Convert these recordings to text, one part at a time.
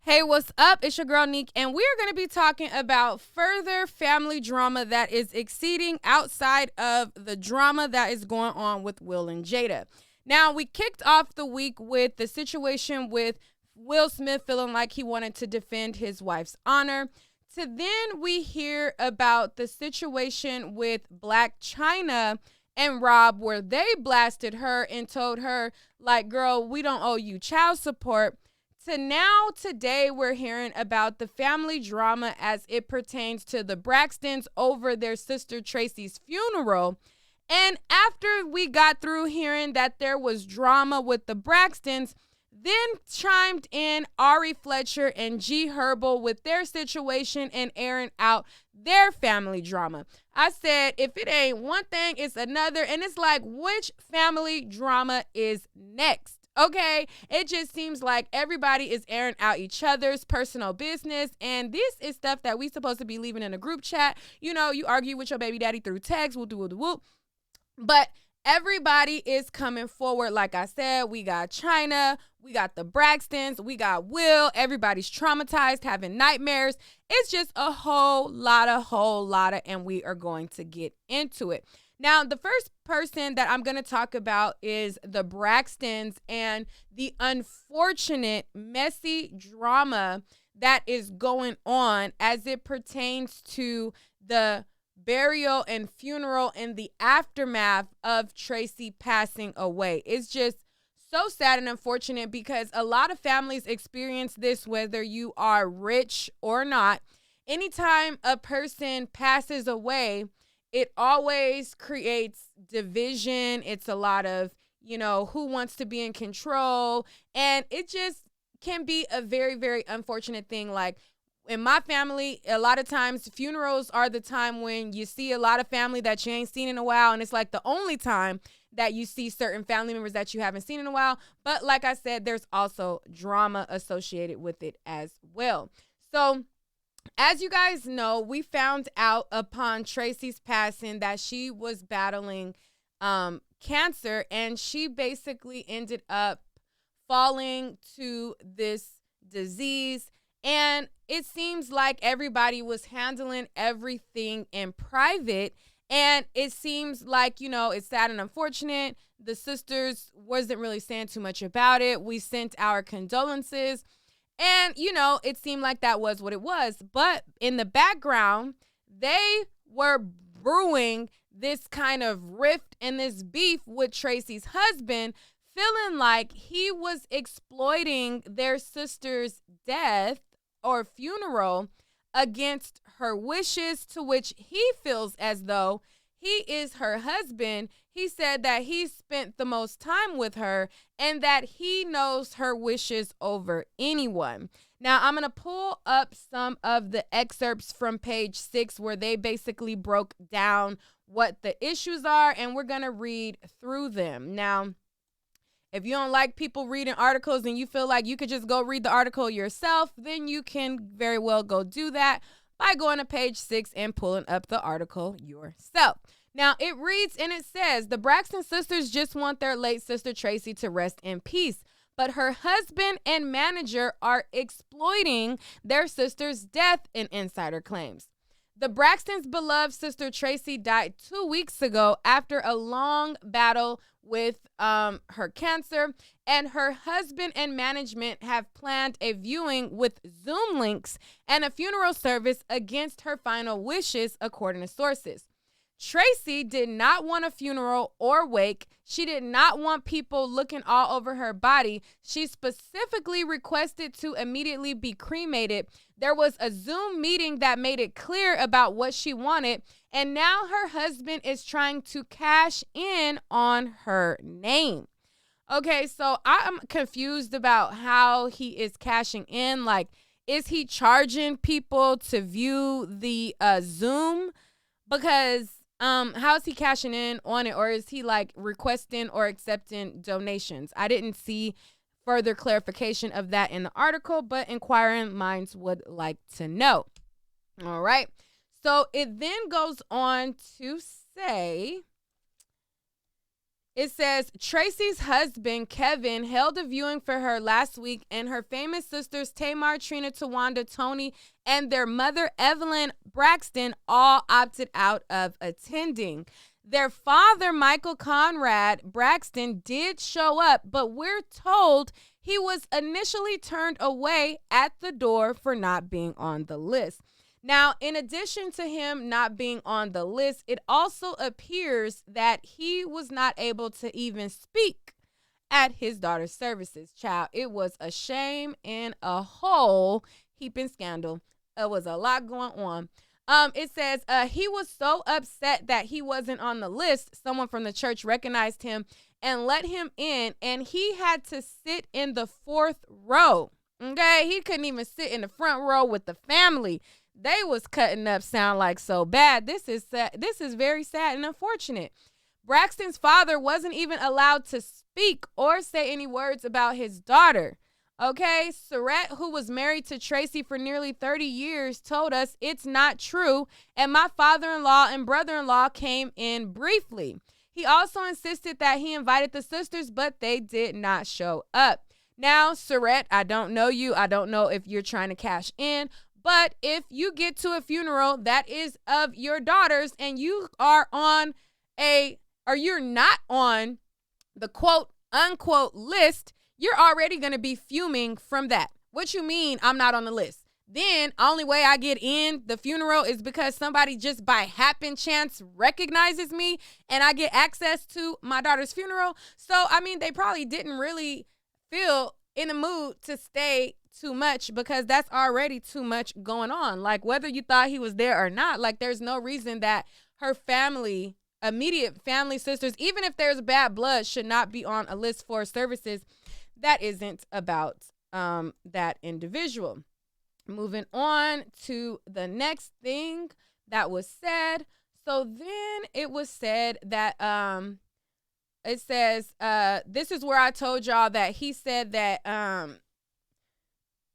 Hey, what's up? It's your girl Neek, and we are going to be talking about further family drama that is exceeding outside of the drama that is going on with Will and Jada. Now, we kicked off the week with the situation with Will Smith feeling like he wanted to defend his wife's honor. To then we hear about the situation with Black Chyna and Rob, where they blasted her and told her, like, girl, we don't owe you child support. To now, today, we're hearing about the family drama as it pertains to the Braxtons over their sister Traci's funeral. And after we got through hearing that there was drama with the Braxtons, then chimed in Ari Fletcher and G Herbo with their situation and airing out their family drama. I said, if it ain't one thing, it's another. And it's like, which family drama is next? Okay, it just seems like everybody is airing out each other's personal business, and this is stuff that we supposed to be leaving in a group chat. You know, you argue with your baby daddy through text, whoop. But everybody is coming forward. Like I said, we got Chyna, we got the Braxtons, we got Will. Everybody's traumatized, having nightmares. It's just a whole lot of, and we are going to get into it. Now, the first person that I'm going to talk about is the Braxtons and the unfortunate, messy drama that is going on as it pertains to the burial and funeral and the aftermath of Traci passing away. It's just so sad and unfortunate because a lot of families experience this, whether you are rich or not. Anytime a person passes away, it always creates division. It's a lot of, who wants to be in control. And it just can be a very, very unfortunate thing. Like in my family, a lot of times funerals are the time when you see a lot of family that you ain't seen in a while. And it's like the only time that you see certain family members that you haven't seen in a while. But like I said, there's also drama associated with it as well. So as you guys know, we found out upon Traci's passing that she was battling cancer, and she basically ended up falling to this disease. And it seems like everybody was handling everything in private. And it seems like, it's sad and unfortunate. The sisters wasn't really saying too much about it. We sent our condolences. And, it seemed like that was what it was. But in the background, they were brewing this kind of rift and this beef with Traci's husband, feeling like he was exploiting their sister's death or funeral against her wishes, to which he feels as though he is her husband. He said that he spent the most time with her and that he knows her wishes over anyone. Now, I'm going to pull up some of the excerpts from page 6 where they basically broke down what the issues are, and we're going to read through them. Now, if you don't like people reading articles and you feel like you could just go read the article yourself, then you can very well go do that by going to page 6 and pulling up the article yourself. Now, it reads and it says, the Braxton sisters just want their late sister Traci to rest in peace, but her husband and manager are exploiting their sister's death, in insider claims. The Braxtons' beloved sister Traci died 2 weeks ago after a long battle with her cancer, and her husband and management have planned a viewing with Zoom links and a funeral service against her final wishes, according to sources. Traci did not want a funeral or wake. She did not want people looking all over her body. She specifically requested to immediately be cremated. There was a Zoom meeting that made it clear about what she wanted, and now her husband is trying to cash in on her name. Okay, so I'm confused about how he is cashing in. Like, is he charging people to view the Zoom? Because how is he cashing in on it, or is he like requesting or accepting donations? I didn't see further clarification of that in the article, but inquiring minds would like to know. All right. So it then goes on to say, It says Traci's husband, Kevin, held a viewing for her last week, and her famous sisters, Tamar, Trina, Tawanda, Tony, and their mother, Evelyn Braxton, all opted out of attending. Their father, Michael Conrad Braxton, did show up, but we're told he was initially turned away at the door for not being on the list. Now, in addition to him not being on the list, it also appears that he was not able to even speak at his daughter's services. Child, it was a shame and a whole heaping scandal. There was a lot going on. It says he was so upset that he wasn't on the list. Someone from the church recognized him and let him in, and he had to sit in the fourth row. Okay, he couldn't even sit in the front row with the family. They was cutting up sound like so bad. This is sad. This is very sad and unfortunate. Braxton's father wasn't even allowed to speak or say any words about his daughter. Okay, Surratt, who was married to Traci for nearly 30 years, told us it's not true, and my father-in-law and brother-in-law came in briefly. He also insisted that he invited the sisters, but they did not show up. Now, Surratt, I don't know you. I don't know if you're trying to cash in, but if you get to a funeral that is of your daughters and you are on you're not on the quote unquote list, you're already going to be fuming from that. What you mean I'm not on the list? Then only way I get in the funeral is because somebody just by happen chance recognizes me and I get access to my daughter's funeral. So, I mean, they probably didn't really feel in the mood to stay too much because that's already too much going on. Like, whether you thought he was there or not, like, there's no reason that her family, immediate family, sisters, even if there's bad blood, should not be on a list for services that isn't about that individual. Moving on to the next thing that was said. So then it was said that it says this is where I told y'all that he said that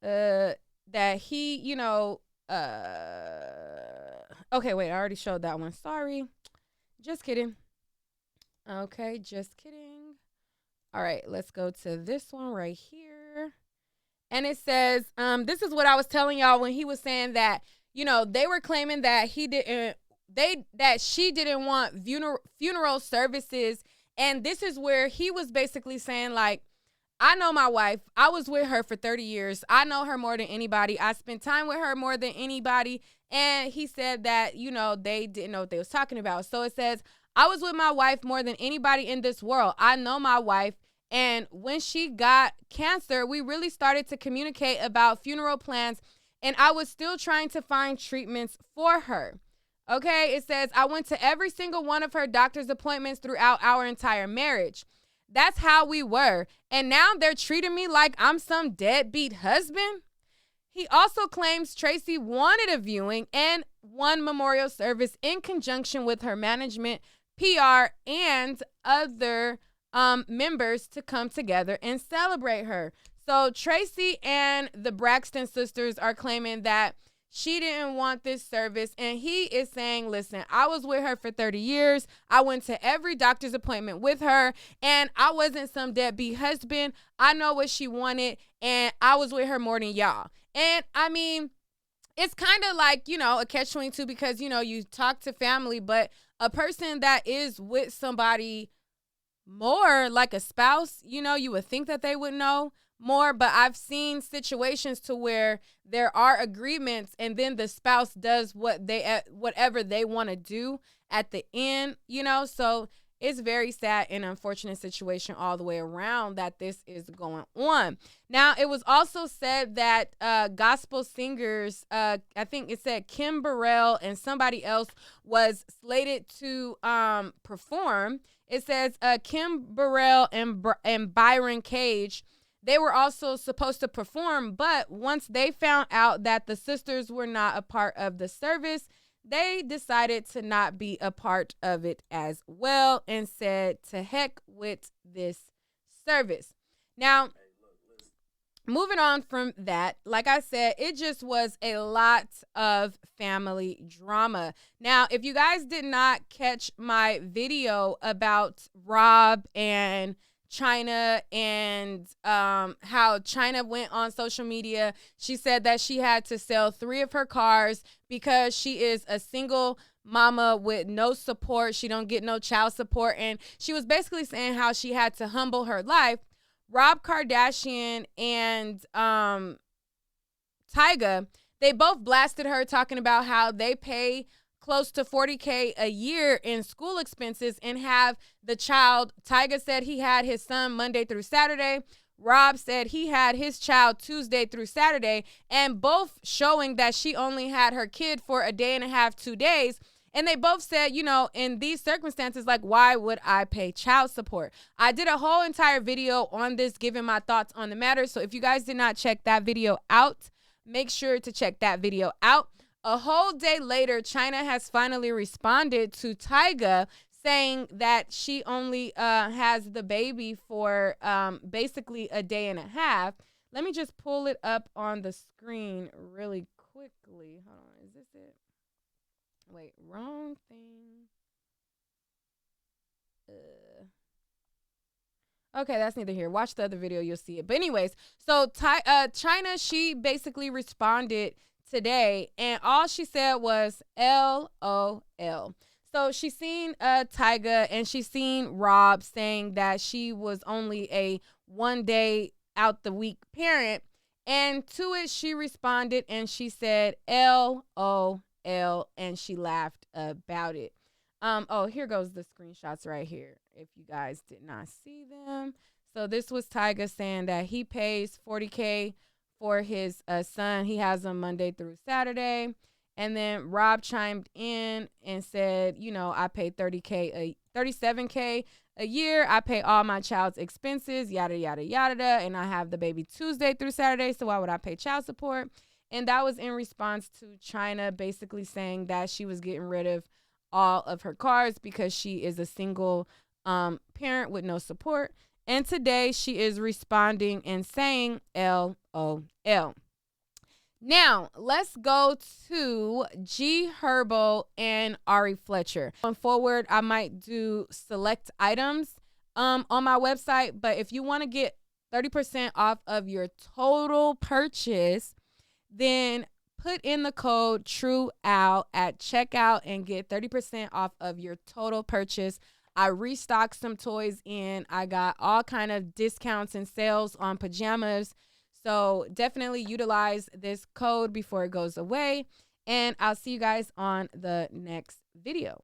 that he, you know, okay, wait, I already showed that one. Sorry. Just kidding. Okay, just kidding. All right, let's go to this one right here. And it says, this is what I was telling y'all when he was saying that, you know, they were claiming that she didn't want funeral services. And this is where he was basically saying, like, I know my wife. I was with her for 30 years. I know her more than anybody. I spent time with her more than anybody. And he said that, you know, they didn't know what they was talking about. So it says, I was with my wife more than anybody in this world. I know my wife. And when she got cancer, we really started to communicate about funeral plans. And I was still trying to find treatments for her. Okay, it says, I went to every single one of her doctor's appointments throughout our entire marriage. That's how we were. And now they're treating me like I'm some deadbeat husband. He also claims Traci wanted a viewing and one memorial service in conjunction with her management, PR, and other members to come together and celebrate her. So Traci and the Braxton sisters are claiming that she didn't want this service, and he is saying, listen, I was with her for 30 years. I went to every doctor's appointment with her, and I wasn't some deadbeat husband. I know what she wanted, and I was with her more than y'all. And, I mean, it's kind of like, you know, a catch-22 because, you know, you talk to family, but a person that is with somebody more like a spouse, you know, you would think that they would know more, but I've seen situations to where there are agreements and then the spouse does whatever they want to do at the end, you know. So it's very sad and unfortunate situation all the way around that this is going on. Now, it was also said that gospel singers, I think it said Kim Burrell and somebody else was slated to perform. It says Kim Burrell and Byron Cage, they were also supposed to perform, but once they found out that the sisters were not a part of the service, they decided to not be a part of it as well and said to heck with this service. Now, moving on from that, like I said, it just was a lot of family drama. Now, if you guys did not catch my video about Rob and Chyna and how Chyna went on social media, she said that she had to sell 3 of her cars because she is a single mama with no support. She don't get no child support. And she was basically saying how she had to humble her life. Rob Kardashian and Tyga, they both blasted her talking about how they pay close to $40K a year in school expenses and have the child. Tyga said he had his son Monday through Saturday. Rob said he had his child Tuesday through Saturday, and both showing that she only had her kid for a day and a half, 2 days. And they both said, you know, in these circumstances, like, why would I pay child support? I did a whole entire video on this, giving my thoughts on the matter. So if you guys did not check that video out, make sure to check that video out. A whole day later, Chyna has finally responded to Tyga, saying that she only has the baby for basically a day and a half. Let me just pull it up on the screen really quickly. Hold on, is this it? Wait, wrong thing. Okay, that's neither here. Watch the other video, you'll see it. But anyways, so Chyna, she basically responded today, and all she said was LOL. So she seen Tyga and she seen Rob saying that she was only a 1 day out the week parent, and to it she responded and she said LOL, and she laughed about it. Oh, here goes the screenshots right here, if you guys did not see them. So this was Tyga saying that he pays $40K for his son. He has him Monday through Saturday. And then Rob chimed in and said, you know, I pay $37K a year. I pay all my child's expenses, yada, yada, yada. And I have the baby Tuesday through Saturday, so why would I pay child support? And that was in response to Chyna basically saying that she was getting rid of all of her cars because she is a single parent with no support. And today she is responding and saying LOL. Now, let's go to G Herbo and Ari Fletcher. Going forward, I might do select items on my website, but if you want to get 30% off of your total purchase, then put in the code TRUEOUT at checkout and get 30% off of your total purchase. I restocked some toys in. I got all kind of discounts and sales on pajamas. So definitely utilize this code before it goes away. And I'll see you guys on the next video.